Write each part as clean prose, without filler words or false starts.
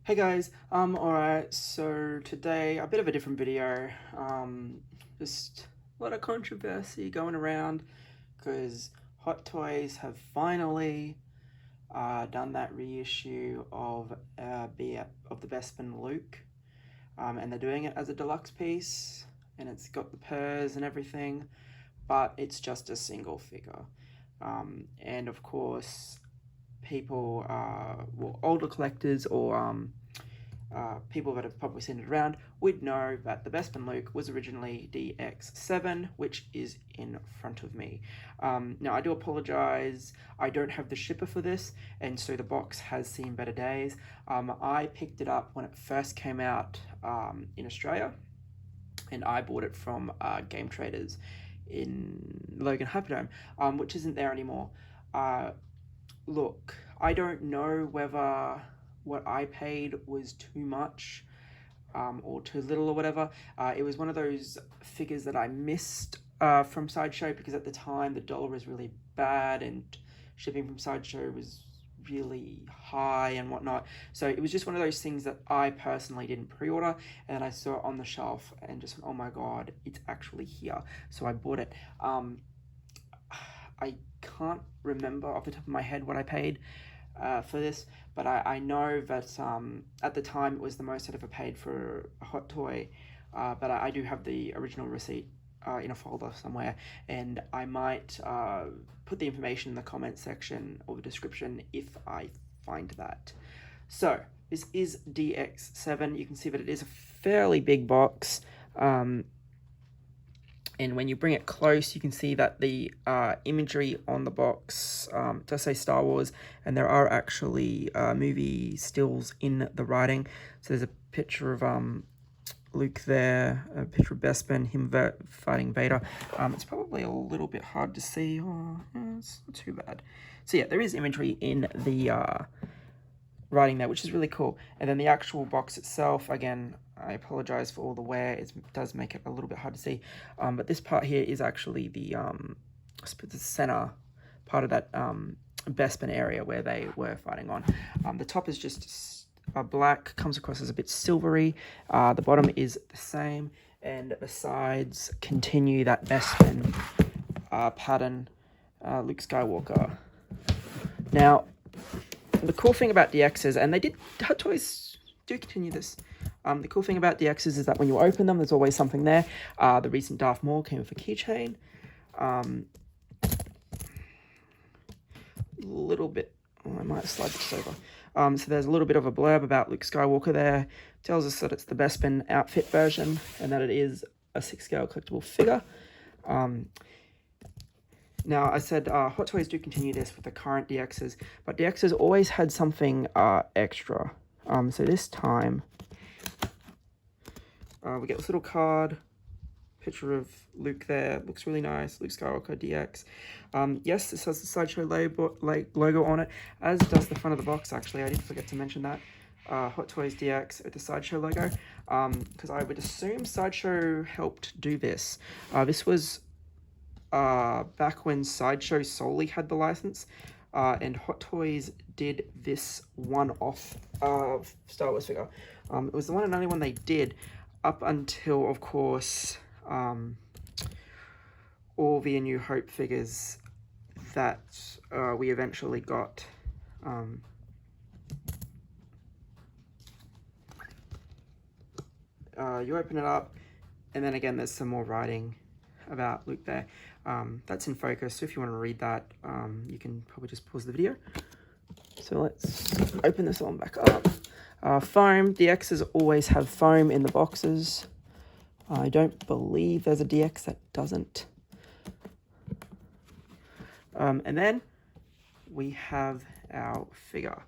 Hey guys, alright, so today a bit of a different video, just a lot of controversy going around because Hot Toys have finally done that reissue of of the Bespin Luke, and they're doing it as a deluxe piece, and it's got the purrs and everything, but it's just a single figure, and of course people, older collectors or people that have probably seen it around would know that the Bespin Luke was originally DX7, which is in front of me. Now, I do apologize, I don't have the shipper for this, and so the box has seen better days. I picked it up when it first came out in Australia, and I bought it from Game Traders in Logan Hyperdome, which isn't there anymore. Look, I don't know whether what I paid was too much or too little or whatever. It was one of those figures that I missed from Sideshow because at the time the dollar was really bad and shipping from Sideshow was really high and whatnot. So it was just one of those things that I personally didn't pre-order, and I saw it on the shelf and just, oh my god, it's actually here. So I bought it. I can't remember off the top of my head what I paid for this, but I know that at the time it was the most I'd ever paid for a Hot Toy, but I do have the original receipt in a folder somewhere, and I might put the information in the comment section or the description if I find that. So this is DX7. You can see that it is a fairly big box. And when you bring it close, you can see that the imagery on the box does say Star Wars, and there are actually movie stills in the writing. So there's a picture of Luke there, a picture of Bespin, him fighting Vader. It's probably a little bit hard to see. Oh, it's not too bad. So yeah, there is imagery in the writing there, which is really cool. And then the actual box itself, again, I apologize for all the wear. It does make it a little bit hard to see. But this part here is actually the center part of that Bespin area where they were fighting on. The top is just black, comes across as a bit silvery. The bottom is the same, and the sides continue that Bespin pattern, Luke Skywalker. Now, the cool thing about DXs, and Hot Toys do continue this. The cool thing about DXs is that when you open them, there's always something there. The recent Darth Maul came with a keychain. Little bit, I might slide this over. So there's a little bit of a blurb about Luke Skywalker there. Tells us that it's the Bespin outfit version and that it is a 6-scale collectible figure. Now, I said Hot Toys do continue this with the current DXs, but DXs always had something extra. So this time, we get this little card, picture of Luke there, looks really nice, Luke Skywalker DX. Yes, this has the Sideshow logo on it, as does the front of the box, actually. I did forget to mention that. Hot Toys DX with the Sideshow logo, because I would assume Sideshow helped do this. This was back when Sideshow solely had the license, and Hot Toys did this one-off Star Wars figure. It was the one and only one they did up until, of course, all the A New Hope figures that we eventually got. You open it up, and then again there's some more writing about Luke there. That's in focus, so if you want to read that, you can probably just pause the video. So let's open this one back up. Foam. DXs always have foam in the boxes. I don't believe there's a DX that doesn't. And then we have our figure,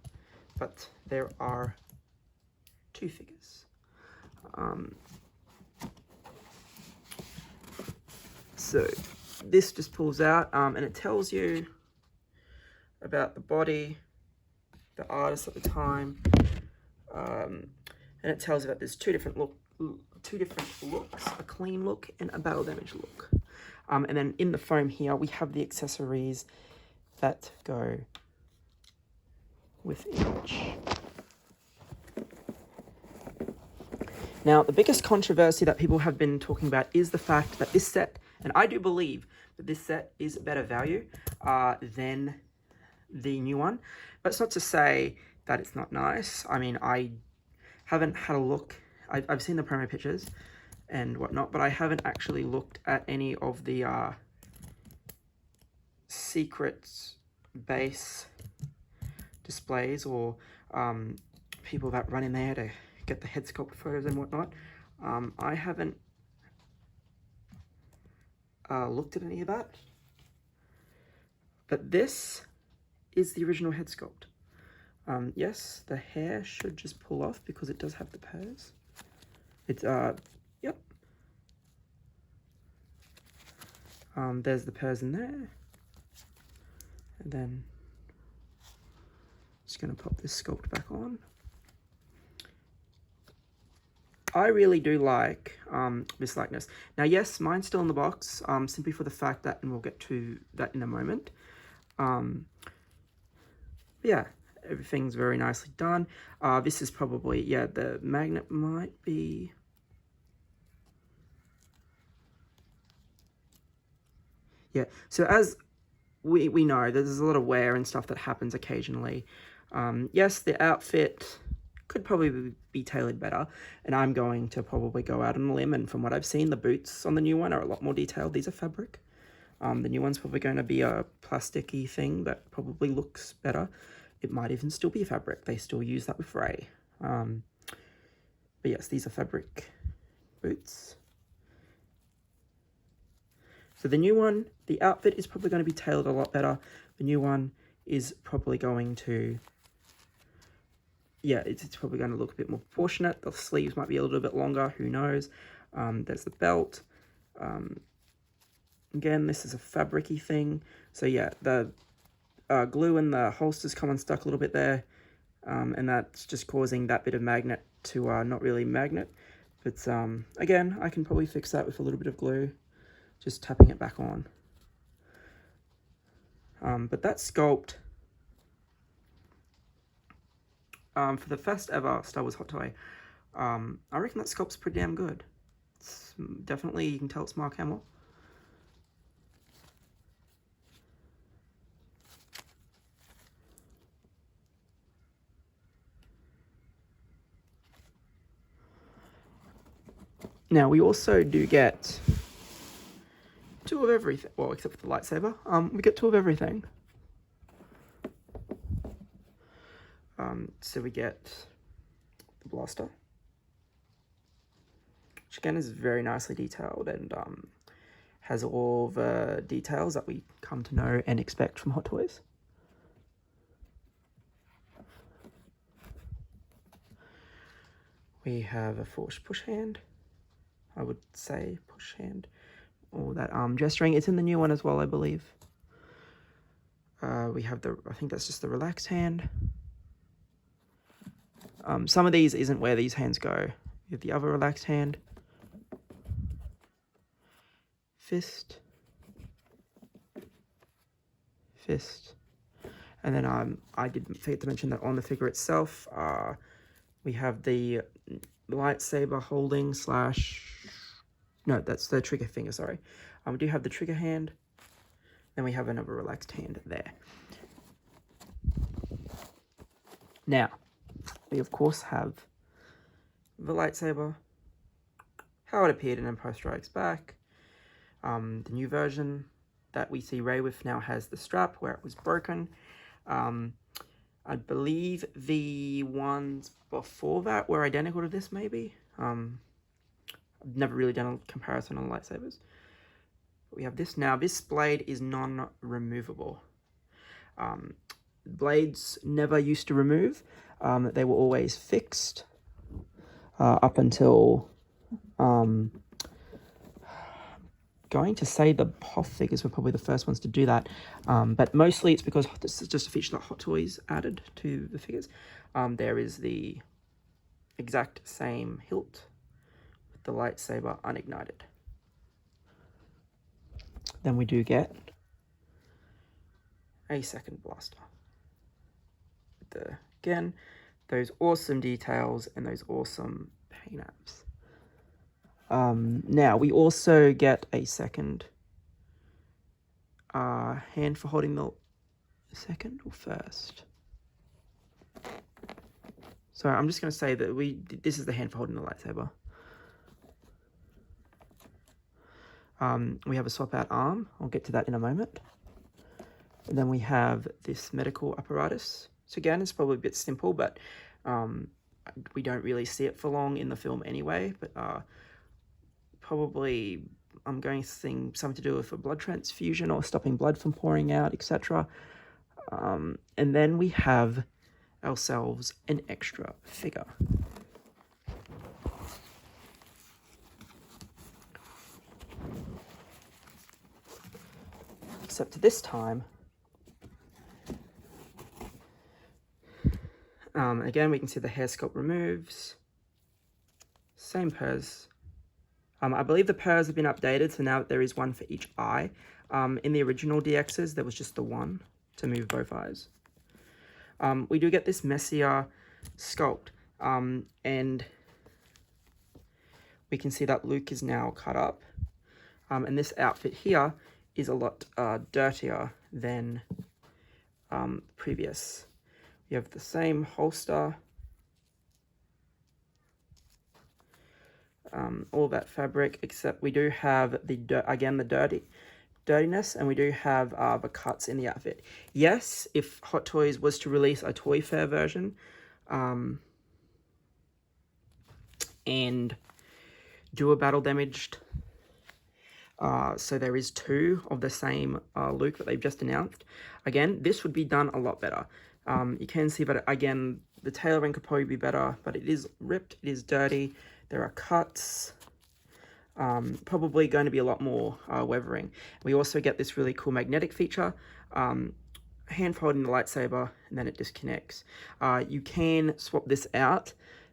but there are two figures. So this just pulls out, and it tells you about the body, the artist at the time, and it tells you that there's two different looks, a clean look and a battle damage look. And then in the foam here, we have the accessories that go with each. Now, the biggest controversy that people have been talking about is the fact that this set, and I do believe that this set is better value than the new one. But it's not to say that it's not nice. I mean, I haven't had a look. I've seen the promo pictures and whatnot, but I haven't actually looked at any of the secret base displays or people that run in there to get the head sculpt photos and whatnot. I haven't looked at any of that, but this is the original head sculpt. Yes, the hair should just pull off because it does have the pose. It's yep. There's the pose in there, and then just gonna pop this sculpt back on. I really do like this likeness. Now, yes, mine's still in the box, simply for the fact that, and we'll get to that in a moment. Yeah, everything's very nicely done. This is probably, yeah, the magnet might be... Yeah, so as we know, there's a lot of wear and stuff that happens occasionally. Yes, the outfit could probably be tailored better, and I'm going to probably go out on a limb, and from what I've seen, the boots on the new one are a lot more detailed. These are fabric. The new one's probably going to be a plasticky thing that probably looks better. It might even still be fabric. They still use that with Ray. But yes, these are fabric boots. So the new one, the outfit is probably going to be tailored a lot better. The new one is probably going to... Yeah, it's probably going to look a bit more proportionate. The sleeves might be a little bit longer, who knows. There's the belt. Again, this is a fabric-y thing. So yeah, the glue and the holsters come unstuck a little bit there. And that's just causing that bit of magnet to not really magnet. But again, I can probably fix that with a little bit of glue. Just tapping it back on. But that sculpt... for the first ever Star Wars hot toy, I reckon that sculpt's pretty damn good. It's definitely, you can tell it's Mark Hamill. Now, we also do get two of everything. Well, except for the lightsaber. We get two of everything. So we get the blaster, which again is very nicely detailed and has all the details that we come to know and expect from Hot Toys. We have a Force push hand. I would say push hand. Or that arm gesturing. It's in the new one as well, I believe. We have the, I think that's just the relaxed hand. Some of these isn't where these hands go. You have the other relaxed hand. Fist. Fist. And then I did forget to mention that on the figure itself, we have the lightsaber holding slash... No, that's the trigger finger, sorry. We do have the trigger hand. Then we have another relaxed hand there. Now, we of course have the lightsaber, how it appeared in Empire Strikes Back. The new version that we see Rey with now has the strap where it was broken. I believe the ones before that were identical to this, maybe. I've never really done a comparison on lightsabers. But we have this now. This blade is non-removable. Blades never used to remove. They were always fixed up until... going to say the Hoth figures were probably the first ones to do that, but mostly it's because this is just a feature that Hot Toys added to the figures. There is the exact same hilt with the lightsaber unignited. Then we do get a second blaster. Again, those awesome details and those awesome paint apps. Now, we also get a second hand for holding the second or first. So I'm just going to say that this is the hand for holding the lightsaber. We have a swap out arm. I'll get to that in a moment. And then we have this medical apparatus. So again, it's probably a bit simple, but we don't really see it for long in the film anyway. But probably I'm going to think something to do with a blood transfusion or stopping blood from pouring out, etc. And then we have ourselves an extra figure. Except this time, again, we can see the hair sculpt removes. Same purse. I believe the purrs have been updated, so now there is one for each eye. In the original DXs, there was just the one to move both eyes. We do get this messier sculpt, and we can see that Luke is now cut up. And this outfit here is a lot dirtier than previous. You have the same holster, all that fabric, except we do have the dirtiness, and we do have the cuts in the outfit. Yes, if Hot Toys was to release a Toy Fair version, and do a battle damaged, so there is two of the same Luke that they've just announced. Again, this would be done a lot better. You can see that, again, the tailoring could probably be better, but it is ripped, it is dirty, there are cuts, probably going to be a lot more weathering. We also get this really cool magnetic feature, hand folding the lightsaber, and then it disconnects. You can swap this out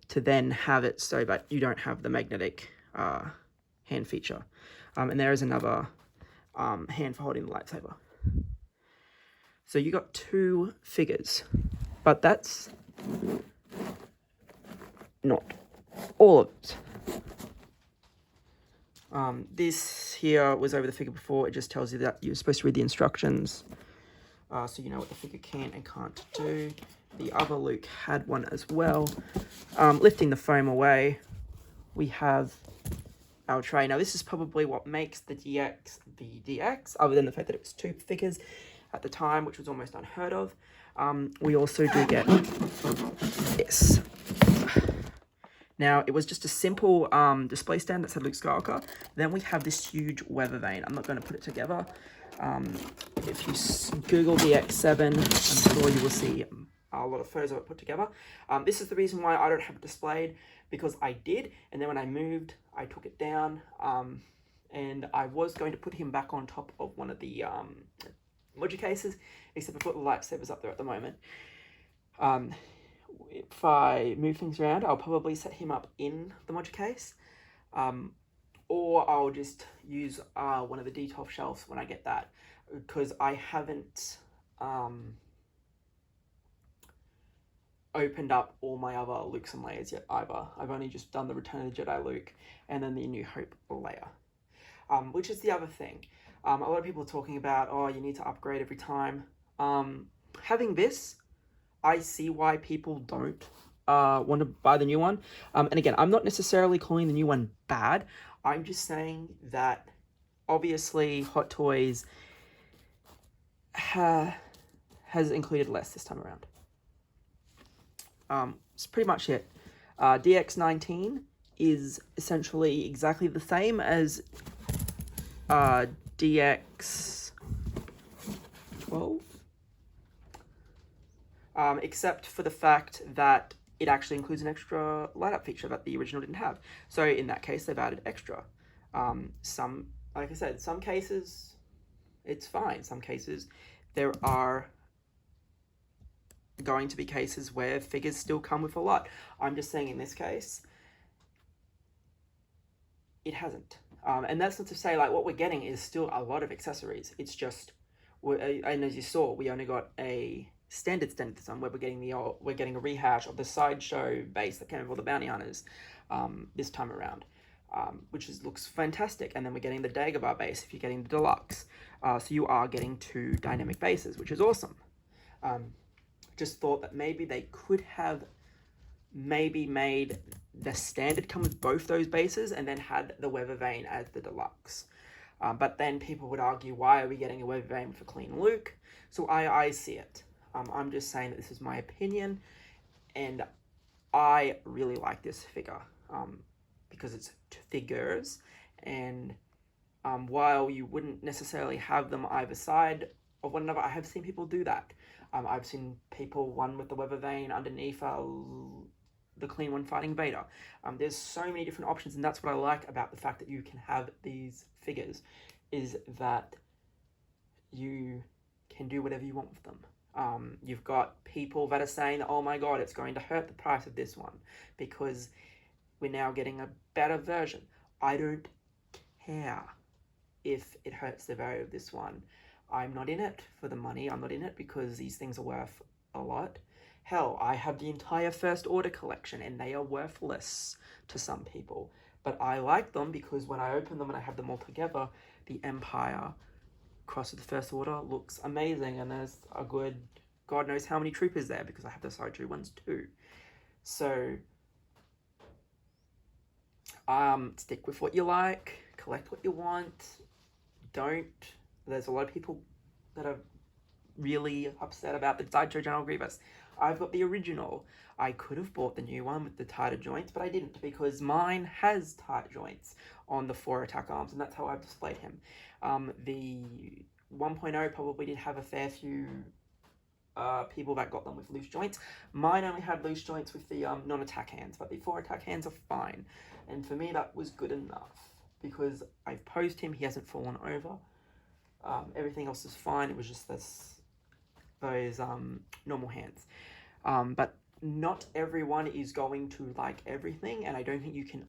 to then have it so that you don't have the magnetic hand feature. And there is another hand for holding the lightsaber. So you got two figures, but that's not all of it. This here was over the figure before. It just tells you that you're supposed to read the instructions, so you know what the figure can and can't do. The other Luke had one as well. Lifting the foam away, we have our tray. Now this is probably what makes the DX the DX, other than the fact that it was two figures at the time, which was almost unheard of. We also do get this. Now, it was just a simple display stand that said Luke Skywalker. Then we have this huge weather vane. I'm not going to put it together. If you Google DX7, I'm sure you will see a lot of photos of it put together. This is the reason why I don't have it displayed, because I did, and then when I moved, I took it down, and I was going to put him back on top of one of the Moji cases, except I've got the lightsabers up there at the moment. If I move things around, I'll probably set him up in the Moji case, or I'll just use one of the D12 shelves when I get that, because I haven't opened up all my other Lukes and Leias yet either. I've only just done the Return of the Jedi Luke and then the New Hope Leia, which is the other thing. A lot of people are talking about, oh, you need to upgrade every time. Having this, I see why people don't want to buy the new one. And again, I'm not necessarily calling the new one bad. I'm just saying that obviously Hot Toys has included less this time around. It's pretty much it. DX19 is essentially exactly the same as DX12, except for the fact that it actually includes an extra light up feature that the original didn't have. So in that case, they've added extra. Like I said, some cases it's fine. Some cases there are going to be cases where figures still come with a lot. I'm just saying in this case, it hasn't. And that's not to say like what we're getting is still a lot of accessories. It's just, and as you saw, we only got a standard this one, where we're getting a rehash of the sideshow base that came with all the bounty hunters this time around. looks fantastic. And then we're getting the Dagobah base if you're getting the deluxe. So you are getting 2 dynamic bases, which is awesome. Just thought that maybe they could have maybe made the standard come with both those bases and then had the Weather Vane as the deluxe. But then people would argue, why are we getting a Weather Vane for Clean Luke? So I see it. I'm just saying that this is my opinion, and I really like this figure because it's figures, and while you wouldn't necessarily have them either side of one another, I have seen people do that. I've seen people, one with the Weather Vane underneath the clean one fighting Vader. There's so many different options, and that's what I like about the fact that you can have these figures, is that you can do whatever you want with them. You've got people that are saying, oh my god, it's going to hurt the price of this one because we're now getting a better version. I don't care if it hurts the value of this one. I'm not in it for the money. I'm not in it because these things are worth a lot. Hell, I have the entire First Order collection and they are worthless to some people. But I like them because when I open them and I have them all together, the Empire cross with the First Order looks amazing, and there's a good God knows how many troopers there because I have the Side ones too. So stick with what you like, collect what you want. Don't. There's a lot of people that are really upset about the Sideshow General Grievous. I've got the original. I could have bought the new one with the tighter joints, but I didn't because mine has tight joints on the 4 attack arms, and that's how I've displayed him. The 1.0 probably did have a fair few people that got them with loose joints. Mine only had loose joints with the non-attack hands, but the 4 attack hands are fine. And for me, that was good enough because I've posed him, he hasn't fallen over. Everything else is fine. It was just those normal hands. But not everyone is going to like everything, and I don't think you can